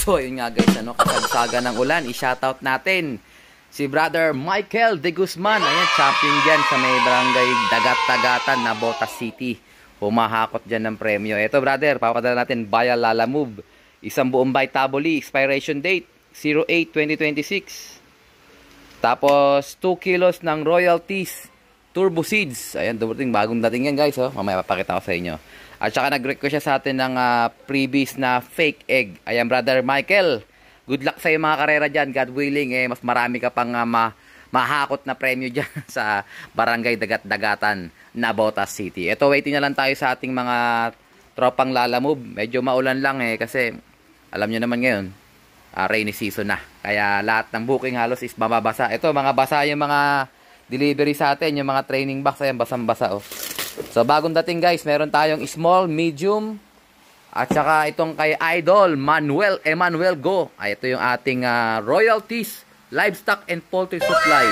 So, yun nga guys, ano, kasagsaga ng ulan, i-shoutout natin si Brother Michael De Guzman. Ayan, champion dyan sa may barangay Dagat-Dagatan, Navotas City. Humahakot dyan ng premyo. Ito brother, papadala natin via Lala Move. Isang buong Vitaboli, expiration date 08-2026. Tapos 2 kilos ng Royalties Turbo Seeds. Ayan, dumating, bagong dating yan guys. Oh. Mamaya papakita ko sa inyo. At saka nag-request siya sa atin ng freebies na fake egg. Ayan, Brother Michael. Good luck sa iyo mga karera dyan. God willing, mas marami ka pang mahakot na premyo dyan sa Barangay Dagat-Dagatan, Navotas City. Ito, waiting na lang tayo sa ating mga tropang Lala Move. Medyo maulan lang kasi alam nyo naman ngayon, rainy season na. Kaya lahat ng booking halos is mababasa. Ito, mga basa yung mga delivery sa atin, yung mga training box. Ayan, basang-basa oh. So, bagong dating guys, meron tayong small, medium, at saka itong kay Idol, Emmanuel Go. Ay, ito yung ating Royalties, Livestock and Poultry Supply,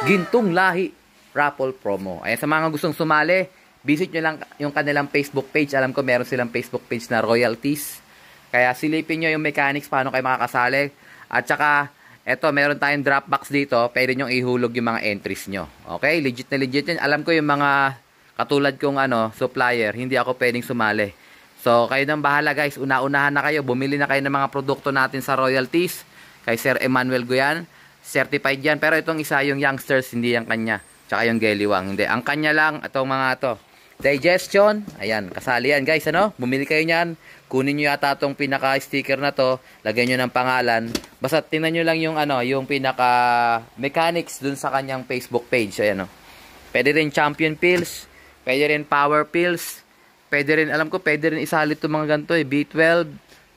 Gintong Lahi, Raffle Promo. Ayan, sa mga gustong sumali, visit nyo lang yung kanilang Facebook page. Alam ko meron silang Facebook page na Royalties. Kaya silipin nyo yung mechanics, paano kayo makakasali. At saka, eto, meron tayong drop box dito. Pwede nyo ihulog yung mga entries nyo. Okay? Legit na legit yan. Alam ko yung mga katulad kong supplier, hindi ako pwedeng sumali. So, kayo nang bahala guys. Una-unahan na kayo. Bumili na kayo ng mga produkto natin sa Royalties. Kay Sir Emmanuel Guyan. Certified yan. Pero itong isa, yung youngsters, hindi yung kanya. Tsaka yung Geliwang. Hindi. Ang kanya lang, itong mga to. Digestion. Ayan, kasali yan guys. Bumili kayo niyan. Kunin nyo yata itong pinaka-sticker na to. Lagyan nyo ng pangalan. Basta tingnan nyo lang yung, yung pinaka-mechanics dun sa kanyang Facebook page. Ayan Pwede rin champion pills. Pwede rin power pills. Pwede rin, alam ko, pwede rin isalit itong mga ganito B12.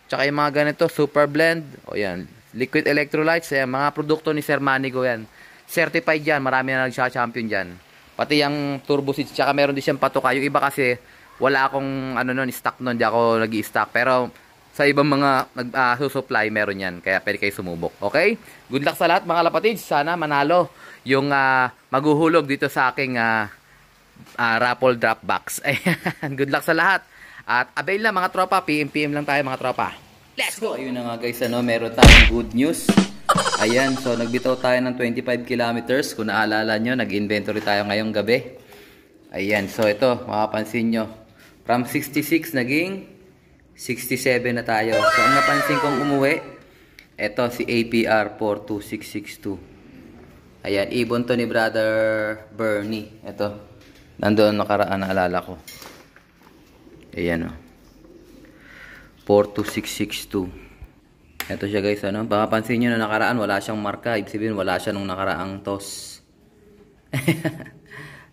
Tsaka yung mga ganito, super blend. O yan, liquid electrolytes. Ayan, mga produkto ni Sir Manigo yan. Certified yan, marami na nag-champion dyan. Pati yung turbo seeds, tsaka meron din siyang patuka. Yung iba kasi, wala akong stock nun, hindi ako nag-i-stock. Pero sa ibang mga nag-supply, meron yan. Kaya pwede kayo sumubok. Okay? Good luck sa lahat mga lapatids. Sana manalo yung maghuhulog dito sa aking raffle drop box. Ayan. Good luck sa lahat. At avail na mga tropa. PM lang tayo mga tropa. Let's go! Ayun na nga guys, meron tayong good news. Ayan, so nagbitaw tayo ng 25 kilometers. Kung naalala nyo, nag-inventory tayo ngayong gabi. Ayan, so ito, makapansin nyo. From 66 naging 67 na tayo. So ang napansin kong umuwi, ito si APR 42662. Ayan, ibon to ni Brother Bernie. Ito. Nandoon nakaraan, naalala ko. Ayan 42662. Ito siya guys, baka pansin nyo na nakaraan, wala siyang marka. Ibig sabihin, wala siya nung nakaraang toss.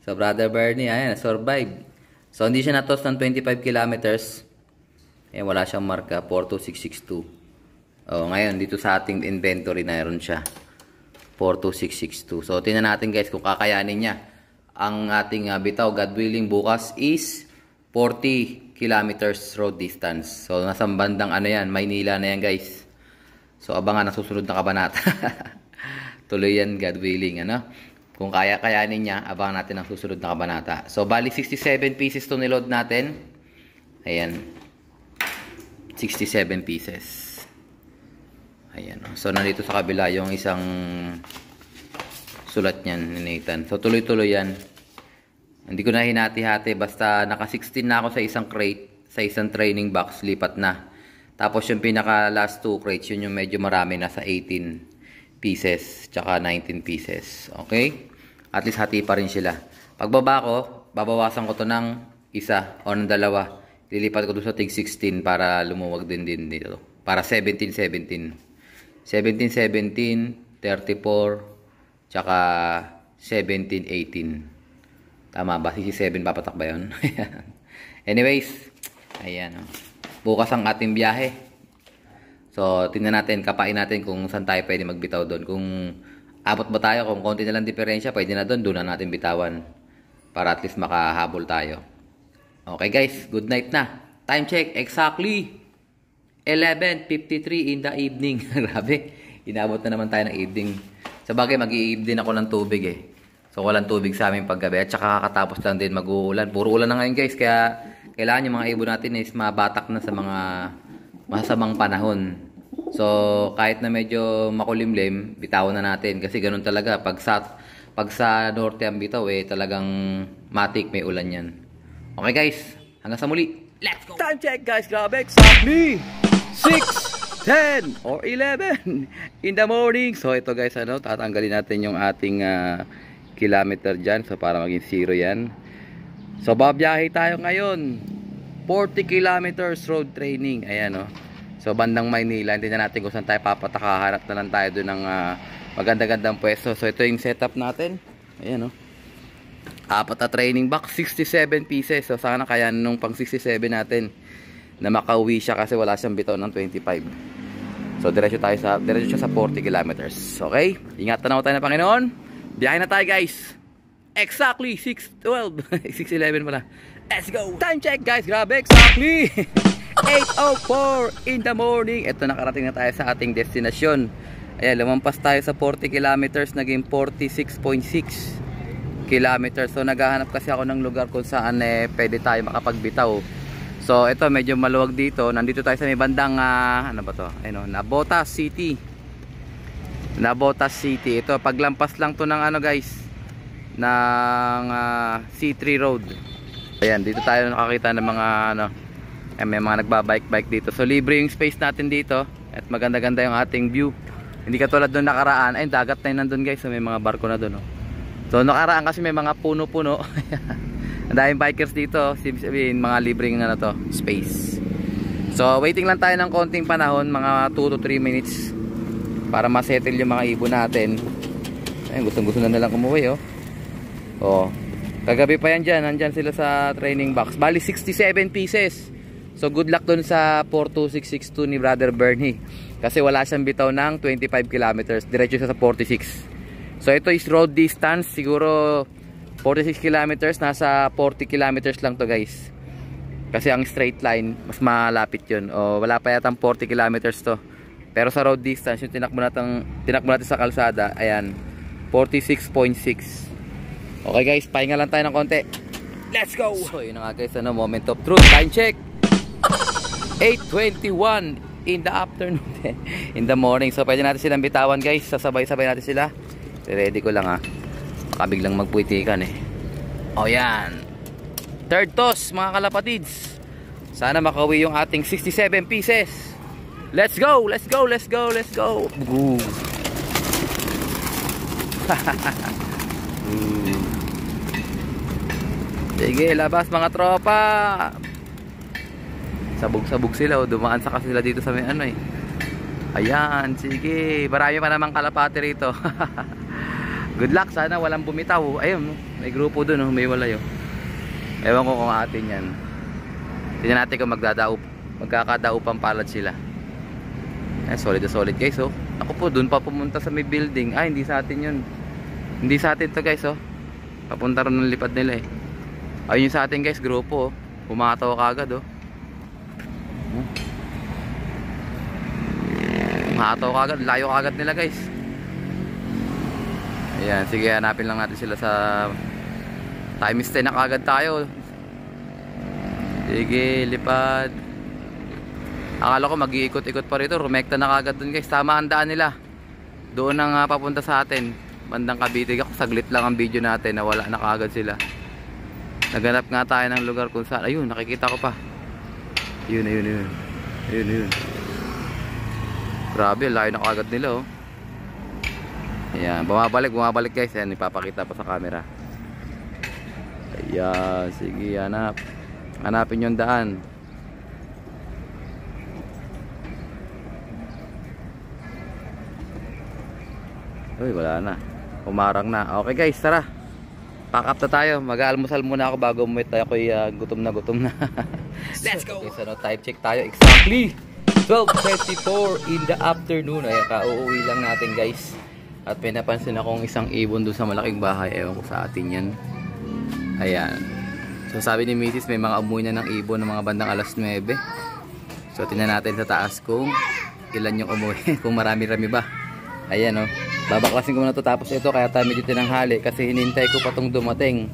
So, Brother Bernie, ayan, survive. So, hindi siya na-toss ng 25 kilometers. Ayan, wala siyang marka, 42662. Oh, ngayon, dito sa ating inventory, mayroon siya. 42662. So, tingnan natin guys kung kakayanin niya. Ang ating bitaw, God willing, bukas is 40 kilometers road distance. So, nasa bandang yan, Maynila na yan guys. So, abangan ang susunod na kabanata. Tuloy yan, God willing, Kung kayanin niya, abangan natin ang susunod na kabanata. So, bali 67 pieces to niload natin. Ayan. 67 pieces. Ayan. So, nandito sa kabila yung isang sulat niyan ni Nathan. So, tuloy-tuloy yan. Hindi ko na hinati-hati. Basta naka 16 na ako sa isang crate, sa isang training box, lipat na. Tapos yung pinaka last 2 crates, yun yung medyo marami, nasa 18 pieces, tsaka 19 pieces. Okay? At least hati pa rin sila. Pagbaba ko, babawasan ko to ng isa o ng dalawa. Lilipat ko doon sa tig 16 para lumuwag din dito. Para 17, 17, 34, tsaka 17, 18. Tama ba? 67 papatak ba yun? Anyways, ayan. Bukas ang ating biyahe. So, tingnan natin, kapain natin kung saan tayo pwede magbitaw doon. Kung abot ba tayo, kung konti na lang diferensya, pwede na doon na natin bitawan. Para at least makahabol tayo. Okay guys, good night na. Time check, exactly 11:53 in the evening. Grabe, inabot na naman tayo ng evening. Sa bagay, mag-i-iib din ako ng tubig So, walang tubig sa amin paggabi. At saka kakatapos lang din mag-uulan. Puro ulan na ngayon guys, kaya kailangan yung mga ibon natin is mabatak na sa mga masamang panahon. So, kahit na medyo makulimlim, bitawan na natin. Kasi ganun talaga. Pag sa norte ang bitaw, talagang matik, may ulan yan. Okay guys, hanggang sa muli. Let's go! Time check guys, grabe. Exactly 6, 10, or 11 in the morning. So, ito guys, tatanggalin natin yung ating kilometer dyan. So, para maging 0 yan. So, babiyahe tayo ngayon. 40 kilometers road training. Ayan, So, bandang Maynila, hindi na natin kung saan tayo papataka. Harap na lang tayo doon ng maganda-gandang pwesto. So, ito yung setup natin. Ayan, 4 na training box, 67 pieces. So, sana kaya nung pang 67 natin na makauwi siya kasi wala siyang bitaw ng 25. So, diretso siya sa 40 kilometers. Okay? Ingatan na tayo ng Panginoon. Biyahe na tayo, guys. Exactly 6:12. 6:11 pala. Let's go! Time check, guys. Grabe, exactly 8:04 in the morning. Ito, nakarating na tayo sa ating destinasyon. Ayan, lumampas tayo sa 40 kilometers, naging 46.6 kilometers. So, naghahanap kasi ako ng lugar kung saan pwede tayo makapagbitaw. So, ito, medyo maluwag dito. Nandito tayo sa may bandang, ano ba to? Ayun, Navotas City. Navotas City. Ito, paglampas lang to ng guys, ng C3 Road. Ayan, dito tayo nakakita ng mga may mga nagbabike-bike dito. So, libre yung space natin dito. At maganda-ganda yung ating view. Hindi katulad doon nakaraan. Ay, dagat na yun nandun guys. So, may mga barko na doon. So, nakaraan kasi may mga puno-puno. Ang daming bikers dito. Sabihin, mga libreng space. So, waiting lang tayo ng konting panahon. Mga 2 to 3 minutes. Para masettle yung mga ibon natin. Ayun, gustong-gusto na nilang umuwi, kagabi pa yan dyan. Nandyan sila sa training box. Bali, 67 pieces. So good luck dun sa 42662 ni Brother Bernie. Kasi wala siyang bitaw ng 25 kilometers. Diretso siya sa 46. So ito is road distance. Siguro 46 kilometers. Nasa 40 kilometers lang to guys. Kasi ang straight line, mas malapit yun. Wala pa yatang 40 kilometers to. Pero sa road distance, yung tinakbo natin sa kalsada, ayan, 46.6. Okay guys, pahinga lang tayo ng konti. Let's go! So yun na nga guys, moment of truth. Time check! 8:21 in the afternoon. In the morning. So pwede natin silang bitawan guys. Sasabay-sabay natin sila. Ready ko lang Makabiglang magpuitikan yan. Third toss mga kalapatids. Sana makauwi yung ating 67 pieces. Let's go! Let's go! Let's go! Let's go! Sige, labas mga tropa. Sabog-sabog sila dumaan sa kasi sila dito sa may Ayan, sige. Marami pa namang kalapati rito. Good luck, sana walang bumitaw. Ayun, may grupo doon, may walay. Ewan ko kung atin yan. Tingnan natin kung magkakadaupang palad sila. Solid na solid guys. Ako po doon pa pumunta sa may building. Hindi sa atin yun. Hindi sa atin to guys. Papunta rin ng lipad nila Ayun yung sa atin guys, grupo Pumataw kagad Pumataw kagad, layo kagad nila guys. Ayan, sige, hanapin lang natin sila sa time stay na kagad tayo. Sige, lipad. Akala ko mag-iikot-ikot pa rito. Rumekta na kagad dun guys. Tama ang daan nila. Doon ang papunta sa atin, bandang Cavite. Saglit lang ang video natin na wala na kagad sila. Naganap nga tayo ng lugar kung saan. Ayun, nakikita ko pa. Ayun. Grabe, layo na kagad nila Ayan, bumabalik guys. Ayan, ipapakita pa sa camera. Ayan, sige, hanapin yung daan. Uy, wala na. Umarang na. Okay guys, tara. Pack up na tayo. Mag-aalmusal muna ako bago umuwi tayo. Ako'y gutom na. Let's go! Okay, so time check tayo. Exactly 12:24 in the afternoon. Ayan, kauuwi lang natin guys. At may napansin akong isang ibon doon sa malaking bahay. Ewan ko sa atin yan. Ayan. So sabi ni Mrs. may mga amoy na ng ibon ng mga bandang alas 9. So tingnan natin sa taas kung ilan yung amoy. Kung marami-rami ba. Ayan babaklasin ko na to. Tapos ito kaya tayo medyo tinanghali kasi hinintay ko pa tong dumating.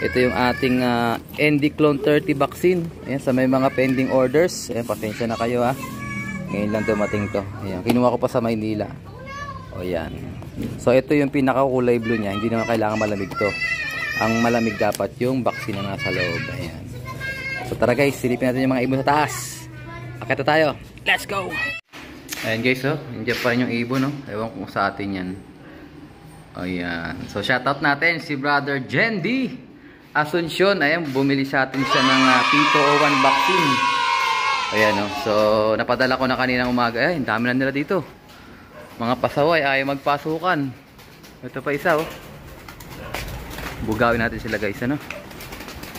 Ito yung ating ND Clone 30 vaccine. Ayan, sa may mga pending orders. Ayan, pasensya na kayo Ngayon lang dumating to. Ayan. Kinuha ko pa sa Maynila. O yan. So ito yung pinaka kulay blue niya. Hindi naman kailangan malamig to. Ang malamig dapat yung vaccine na nasa loob. Ayan. So tara guys, silipin natin yung mga ibon sa taas. Akita tayo. Let's go! Ayan guys, oh. Nandiyan pa rin yung ibon, no? Ewan ko sa atin yan. Ayan. So shoutout natin si Brother Jendi Asuncion. Ayan, bumili sa atin siya ng P201 vaccine. Ayan, oh. So napadala ko na kaninang umaga. Ayan, dami na nila dito. Mga pasaway ayaw magpasukan. Ito pa isa, oh. Bugawin natin sila guys, ano?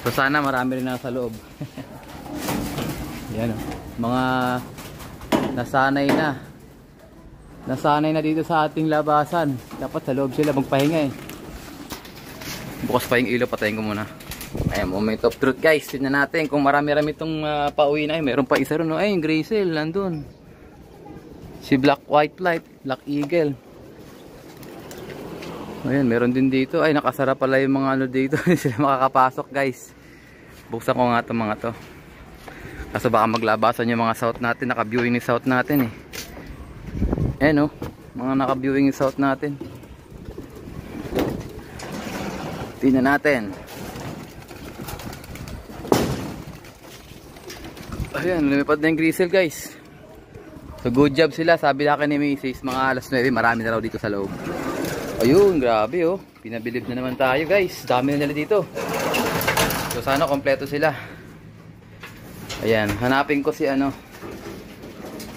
So sana marami rin nasa loob. Yan, oh. Mga nasanay na dito sa ating labasan. Dapat sa loob sila magpahinga, eh. Bukas pa yung ilaw, patayin ko muna. Ayan, moment of truth guys. Tignan natin kung marami-rami itong pauwi na. Ay, meron pa isa rin, oh. Ay, yung Gracel, nandun. Si Black White Flight, Black Eagle. Ayan, meron din dito. Ay, nakasara pala yung mga ano dito. Hindi sila makakapasok guys. Buksan ko nga itong mga to. Kaso baka maglabasan yung mga south natin. Naka-viewing yung south natin, eh. Ayan, oh. Mga naka-viewing yung south natin. Tingnan natin. Ayan, lumipad na yung Gracel guys. So good job sila. Sabi na akin ni Mrs. Mga alas 9, marami na raw dito sa loob. Ayun, grabe, oh. Pinabilib na naman tayo guys. Dami na nila dito. So sana kompleto sila. Ayan, hanapin ko si ano,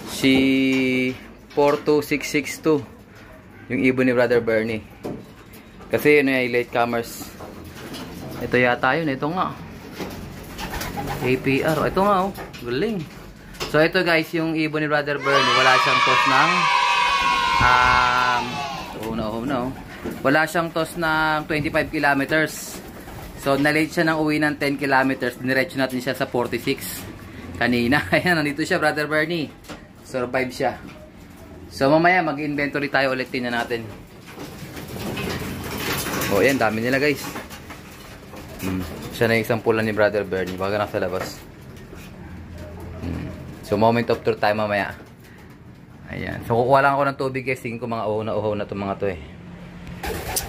si 42662, yung ibon ni Brother Bernie. Kasi yun ay late comers. Ito yata yun. Ito nga, APR. Ito nga, oh. Galing. So ito guys, yung ibon ni Brother Bernie, wala siyang toss ng wala siyang toss ng 25 kilometers. So na-late siya ng uwi ng 10 kilometers. Diretso natin siya sa 46 kanina. Ayan, nandito siya, Brother Bernie. Survive siya. So mamaya mag-inventory tayo ulit, tingnan natin. Oh, ayan, dami nila guys. Siya na yung isang pula ni Brother Bernie. Baga nasa labas. So moment of truth tayo mamaya. Ayan. So kukuha lang ako ng tubig guys. Tingin ko mga uhaw na itong mga to, eh.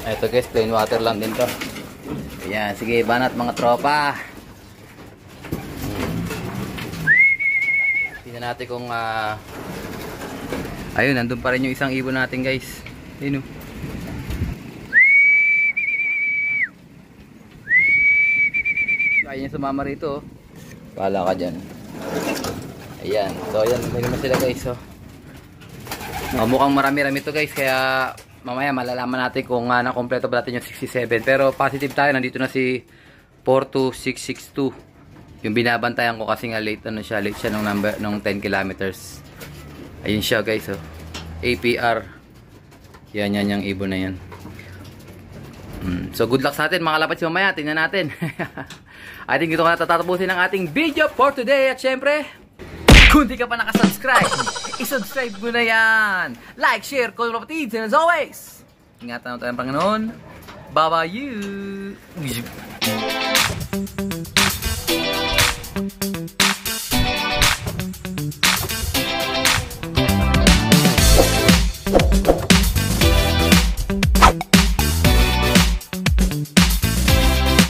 Ito guys, plain water lang din to. Ayan. Sige, banat mga tropa. Tingnan natin kung ayun, nandun pa rin yung isang ibon natin guys. Ayun, oh. Kaya niya sumama rito, oh. Pala ka dyan. Ayan. So ayan, lagyan na sila guys, oh. Mukhang marami-rami to guys. Kaya mamaya malalaman natin kung nakompleto ba natin yung 67. Pero positive tayo, nandito na si 42662. Yung binabantayan ko kasi nga late siya ng number ng 10 kilometers. Ayun siya guys, oh. APR. Yan yung ibon na yan. So good luck sa atin mga lapats mamaya. Tingnan natin. I think ito ka natatapusin ng ating video for today. At syempre, kung di ka pa nakasubscribe, isubscribe mo na yan. Like, share, comment, kapatid. And as always, ingatan mo tayo ng Panginoon. Bye-bye you.